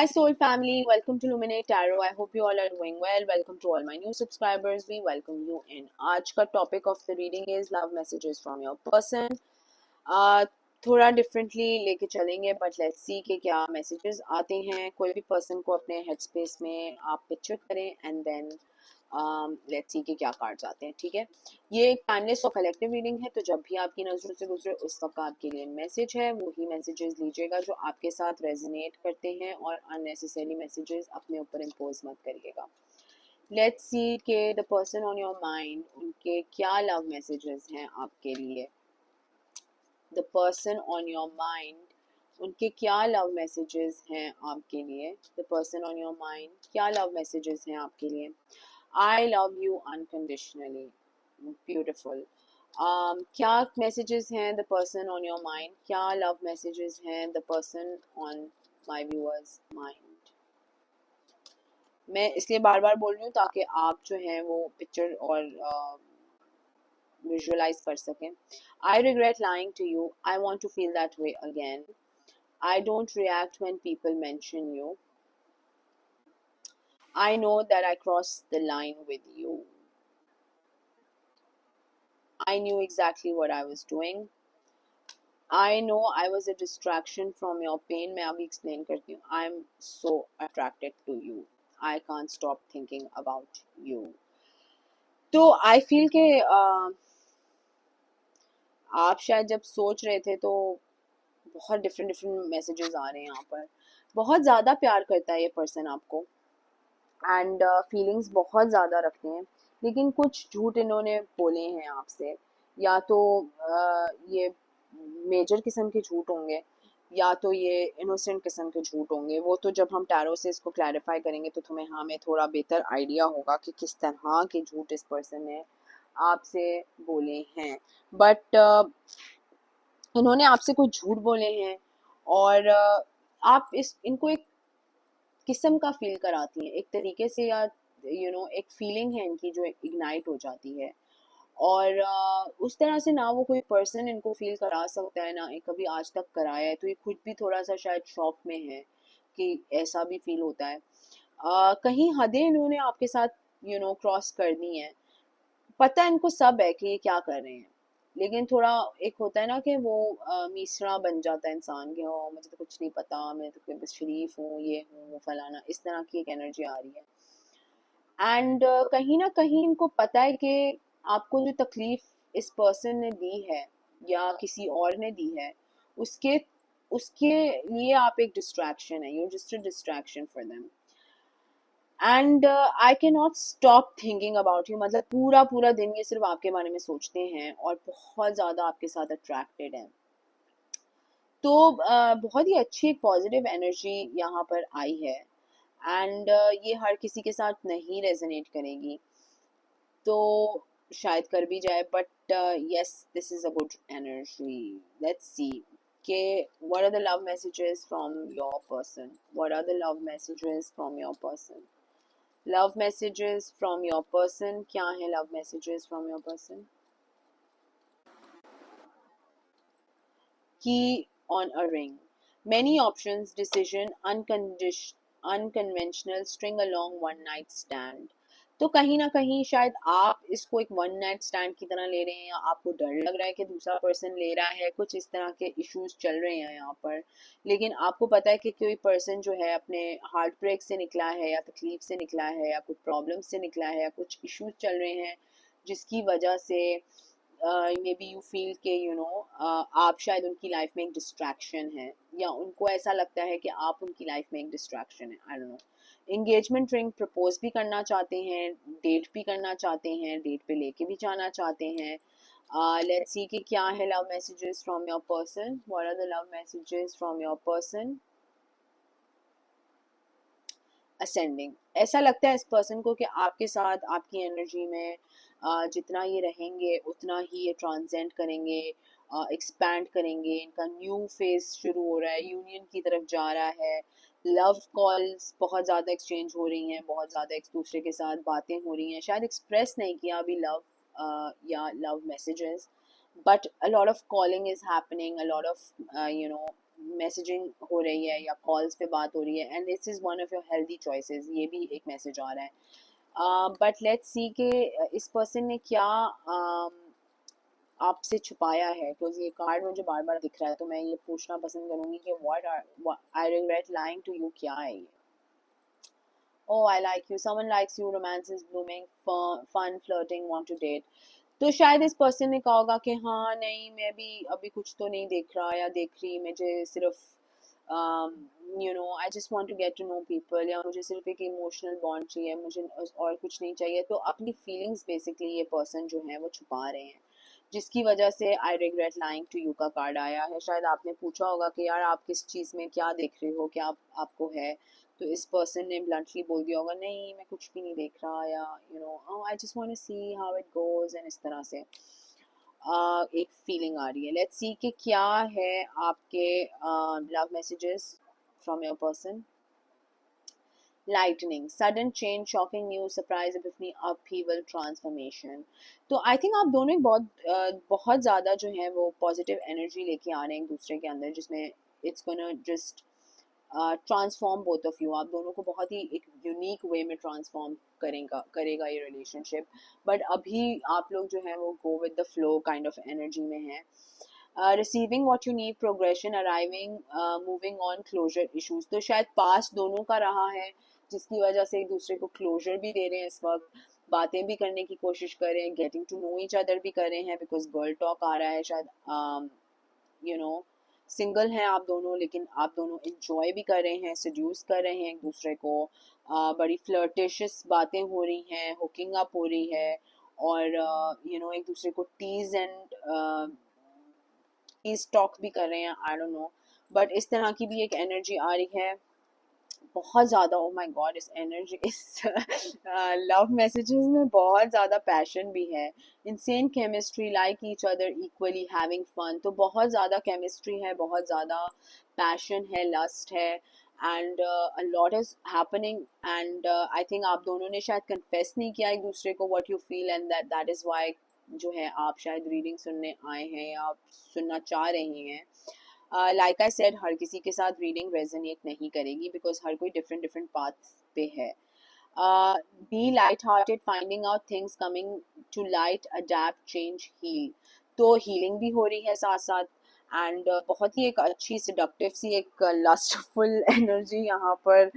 Hi Soul family, welcome to Luminate Tarot. I hope you all are doing well. Welcome to all my new subscribers. We welcome you in. आज का topic of the reading is love messages from your person. थोड़ा differently लेके चलेंगे but let's see कि क्या messages आते हैं. कोई भी पर्सन को अपने हेड स्पेस में आप पिक्चर करें एंड देन लेट्स सी कि क्या कार्ड्स आते हैं. ठीक है, ये एक टाइमलेस और कलेक्टिव रीडिंग है, तो जब भी आपकी नज़रों से गुजरे उस वक्त आपके लिए मैसेज है, वही मैसेजेस लीजिएगा जो आपके साथ रेजोनेट करते हैं और अननेसेसरी मैसेजेस अपने ऊपर इम्पोज मत करिएगा. लेट्स सी के the person on your mind, उनके क्या लव मैसेजेस हैं आपके लिए. The person on your mind, उनके क्या लव मैसेजेस हैं आपके लिए. The person on your mind, क्या लव मैसेजेस हैं आपके लिए. I love you unconditionally. Beautiful. क्या मैसेजेस हैं the person on your mind. क्या लव मैसेजेस हैं the person on my viewers mind. मैं इसलिए बार बार बोल रही हूँ ताकि आप जो हैं वो पिक्चर और विजुअलाइज कर सकें. I regret lying to you. I want to feel that way again. I don't react when people mention you. I know that I crossed the line with you. I knew exactly what I was doing. I know I was a distraction from your pain. मैं अभी explain करती हूँ. I'm so attracted to you. I can't stop thinking about you. तो I feel कि आप शायद जब सोच रहे थे तो बहुत डिफरेंट मैसेजेस आ रहे हैं यहाँ पर. बहुत ज़्यादा प्यार करता है ये पर्सन आपको एंड फीलिंग्स बहुत ज़्यादा रखते हैं, लेकिन कुछ झूठ इन्होंने बोले हैं आपसे. या तो ये मेजर किस्म के झूठ होंगे या तो ये इनोसेंट किस्म के झूठ होंगे. वो तो जब हम टैरो से इसको क्लैरिफाई करेंगे तो हमें थोड़ा बेहतर आइडिया होगा कि किस तरह के झूठ इस पर्सन ने आपसे बोले हैं. बट इन्होंने आपसे कुछ झूठ बोले हैं और आप इनको एक किस्म का फील कराती हैं एक तरीके से, या एक फीलिंग है इनकी जो इग्नाइट हो जाती है. और उस तरह से ना वो कोई पर्सन इनको फील करा सकता है ना एक कभी आज तक कराया है, तो ये खुद भी थोड़ा सा शायद शॉक में है कि ऐसा भी फील होता है. कहीं हदें इन्होंने आपके साथ क्रॉस कर दी हैं. पता है इनको सब है कि ये क्या कर रहे हैं, लेकिन थोड़ा एक होता है ना कि वो मीसरा बन जाता है इंसान के. हो मुझे तो कुछ नहीं पता, मैं तो बस शरीफ हूँ, ये हूँ, वो फलाना, इस तरह की एक एनर्जी आ रही है. एंड कहीं ना कहीं इनको पता है कि आपको जो तकलीफ इस पर्सन ने दी है या किसी और ने दी है, उसके उसके लिए आप एक डिस्ट्रैक्शन है. You just a distraction for them. And I can not stop thinking about you. मतलब पूरा पूरा दिन ये सिर्फ आपके बारे में सोचते हैं और बहुत ज़्यादा आपके साथ अट्रैक्टेड हैं. तो बहुत ही अच्छी एक पॉजिटिव एनर्जी यहाँ पर आई है. एंड ये हर किसी के साथ नहीं रेजोनेट करेगी, तो शायद कर भी जाए, but yes this is a good energy. Let's see के what are the love messages from your person. What are the love messages from your person. Love messages from your person. क्या है love messages from your person. Key on a ring. Many options, decision, unconventional, string along, one night stand. तो कहीं ना कहीं शायद आप इसको एक वन नाइट स्टैंड की तरह ले रहे हैं, या आपको डर लग रहा है कि दूसरा पर्सन ले रहा है. कुछ इस तरह के इश्यूज चल रहे हैं यहाँ पर, लेकिन आपको पता है कि कोई पर्सन जो है अपने हार्ट ब्रेक से निकला है, या तकलीफ से निकला है, या कुछ प्रॉब्लम से निकला है, या कुछ इश्यूज चल रहे हैं जिसकी वजह से मे बी यू फील के आप शायद उनकी लाइफ में एक डिस्ट्रैक्शन है, या उनको ऐसा लगता है कि आप उनकी लाइफ में एक डिस्ट्रैक्शन है. I don't know. Engagement ring propose भी करना चाहते हैं, डेट भी करना चाहते हैं, डेट पे लेके भी जाना चाहते हैं. लेट्स सी कि क्या है love messages from your person. What are the love messages from your person. Ascending. ऐसा लगता है इस पर्सन को कि आपके साथ आपकी एनर्जी में जितना ये रहेंगे उतना ही ये ट्रांसेंड करेंगे, एक्सपैंड करेंगे. इनका न्यू फेज शुरू हो रहा है, यूनियन की तरफ जा रहा है. लव कॉल्स बहुत ज़्यादा एक्सचेंज हो रही हैं, बहुत ज़्यादा एक दूसरे के साथ बातें हो रही हैं. शायद एक्सप्रेस नहीं किया अभी लव या love messages, but a lot of calling is happening, a lot of messaging हो रही है या कॉल्स पे बात हो रही है, and this is one of your healthy choices, ये भी एक मैसेज आ रहा है। बट लेट्स सी कि इस पर्सन ने क्या आपसे छुपाया है, बिकॉज ये कार्ड मुझे बार बार दिख रहा है, तो मैं ये पूछना पसंद करूंगी कि what I regret lying to you, क्या है ये। Oh, I like you. Someone likes you. Romance is blooming. Fun, flirting, want to date. तो शायद इस पर्सन ने कहा होगा कि हाँ नहीं, मैं भी अभी कुछ तो नहीं देख रहा या देख रही, मुझे सिर्फ I just want to get to know people, या मुझे सिर्फ एक इमोशनल बॉन्ड चाहिए, मुझे और कुछ नहीं चाहिए। तो अपनी फीलिंग्स बेसिकली ये पर्सन जो है वो छुपा रहे हैं, जिसकी वजह से I regret lying to you का कार्ड आया है। शायद आपने पूछा होगा कि यार आप किस चीज़ में क्या देख रहे हो, क्या आपको है, तो इस पर्सन ने ब्लंटली बोल दिया होगा नहीं मैं कुछ भी नहीं देख रहा, या I just want to see how it goes, and इस तरह से एक फीलिंग आ रही है। लेट्स सी कि क्या है आपके love messages from your person. lightning, sudden change, shocking news, surprise, epiphany, upheaval, transformation। तो आई थिंक आप दोनों ही बहुत ज़्यादा जो है वो पॉजिटिव एनर्जी लेके आ रहे हैं एक दूसरे के अंदर, जिसमें it's gonna just transform both of you. आप दोनों को बहुत ही एक यूनिक वे में ट्रांसफॉर्म करेगा ये रिलेशनशिप। बट अभी आप लोग जो है वो go with the flow kind of energy में है। Receiving what you need, progression, arriving, moving on, closure issues. तो शायद पास दोनों का रहा है, जिसकी वजह से एक दूसरे को क्लोजर भी दे रहे हैं इस वक्त, बातें भी करने की कोशिश कर रहे हैं, getting to know each other भी कर रहे हैं, बिकॉज गर्ल टॉक आ रहा है। शायद यू नो सिंगल हैं आप दोनों, लेकिन आप दोनों इंजॉय भी कर रहे हैं, सड्यूस कर रहे हैं एक दूसरे को। बड़ी फ्लर्टिशियस बातें हो रही हैं, हुकिंग अप हो रही है, और एक दूसरे को टीज एंड टीज टॉक भी कर रहे हैं, आई डोंट नो। बट इस तरह की भी एक एनर्जी आ रही है बहुत ज़्यादा। ओ माय गॉड, इस एनर्जी इस लव मैसेजेस में बहुत ज़्यादा पैशन भी है। Insane chemistry, like each other equally, having fun. तो बहुत ज़्यादा केमिस्ट्री है, बहुत ज़्यादा पैशन है, लस्ट है, and a lot is happening. And I think आप दोनों ने शायद कन्फेस नहीं किया एक दूसरे को what you feel, and that is why जो है आप शायद रीडिंग सुनने आए हैं या आप सुनना चाह रही हैं। लाइक आई सेड, हर किसी के साथ रीडिंग रेजोनेट नहीं करेगी, बिकॉज हर कोई डिफरेंट डिफरेंट पाथ पे है। Be light hearted, finding out things, coming to light, adapt, change, heal. तो हीलिंग भी हो रही है साथ साथ, एंड बहुत ही एक अच्छी सिडक्टिव सी एक लस्टफुल एनर्जी यहाँ पर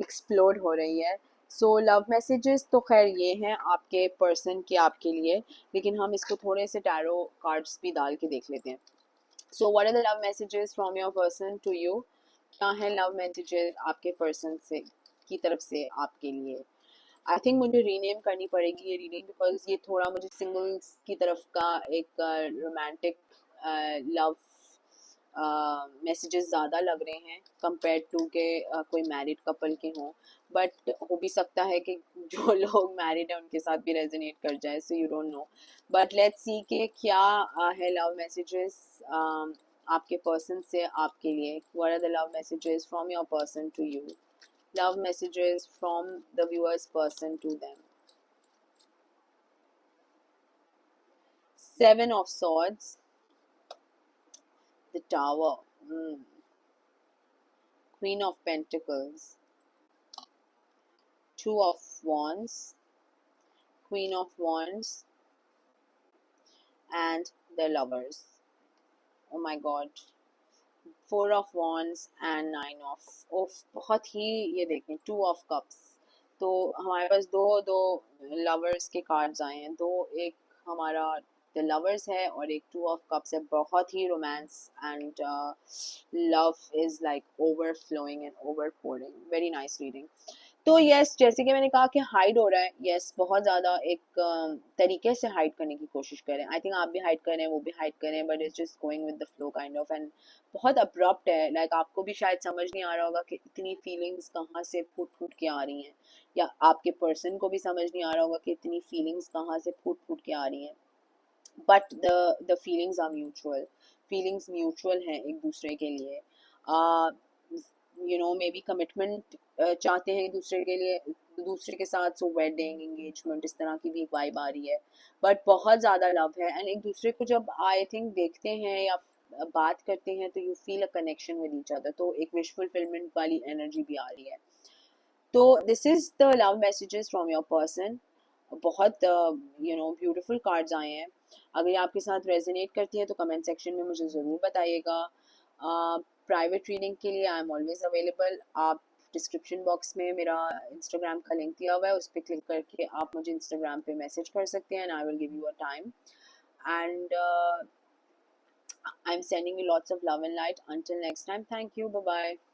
एक्सप्लोर हो रही है। सो लव मैसेजेस तो खैर ये हैं आपके पर्सन के आपके लिए, लेकिन हम इसको थोड़े से टैरो कार्ड्स भी डाल के देख लेते हैं। So what are the love messages from your person to you? क्या है लव मैसेजेस आपके पर्सन से की तरफ से आपके लिए? आई थिंक मुझे रीनेम करनी पड़ेगी ये रीडिंग, बिकॉज ये थोड़ा मुझे सिंगल्स की तरफ का एक रोमांटिक लव मैसेजेस ज़्यादा लग रहे हैं कंपेयर टू के कोई मैरिड कपल के हों। बट हो भी सकता है कि जो लोग मैरिड हैं उनके साथ भी रेजोनेट कर जाए, so you don't know. But let's see कि क्या है लव मैसेजेस आपके पर्सन से आपके लिए। What are the love messages from your person to you? Love messages from the viewer's person to them. Seven of Swords, the Tower, Queen of Pentacles, Two of Wands, Queen of Wands, and the Lovers. Oh my God. Four of Wands and Nine of बहुत ही ये देखें, Two of Cups। तो हमारे पास दो lovers के cards आए हैं, दो एक हमारा द लवर्स है और एक टू ऑफ कप्स है। बहुत ही romance and love is like overflowing and overpouring. Very nice reading. तो यस, जैसे कि मैंने कहा कि हाइड हो रहा है, यस बहुत ज़्यादा एक तरीके से हाइड करने की कोशिश करें। आई थिंक आप भी हाइड करें, वो भी हाइड करें, but it's just going with the flow kind of, and बहुत अब्रप्ट है। लाइक आपको भी शायद समझ नहीं आ रहा होगा कि इतनी फीलिंग्स कहाँ से फूट फूट के आ रही हैं, या आपके पर्सन को भी समझ नहीं आ रहा होगा कि इतनी फीलिंग्स कहाँ से फूट फूट के आ रही हैं। But the feelings are mutual, feelings mutual हैं एक दूसरे के लिए। मे बी कमिटमेंट चाहते हैं एक दूसरे के लिए, दूसरे के साथ, सो वेडिंग, एंगेजमेंट, इस तरह की भी एक वाइब आ रही है। बट बहुत ज़्यादा लव है, एंड एक दूसरे को जब आई थिंक देखते हैं या बात करते हैं तो you feel a connection with each other, तो एक विश फुलफिलमेंट वाली एनर्जी भी आ रही है। तो this is the love messages from your person. बहुत ब्यूटीफुल कार्ड्स आए हैं। अगर ये आपके साथ रेजोनेट करती है तो कमेंट सेक्शन में मुझे ज़रूर बताइएगा। प्राइवेट रीडिंग के लिए आई एम ऑलवेज अवेलेबल। आप डिस्क्रिप्शन बॉक्स में मेरा इंस्टाग्राम का लिंक दिया हुआ है, उस पर क्लिक करके आप मुझे इंस्टाग्राम पे मैसेज कर सकते हैं and I will give you a time. And I am sending you lots of love and light. Until next time, thank you. Bye bye.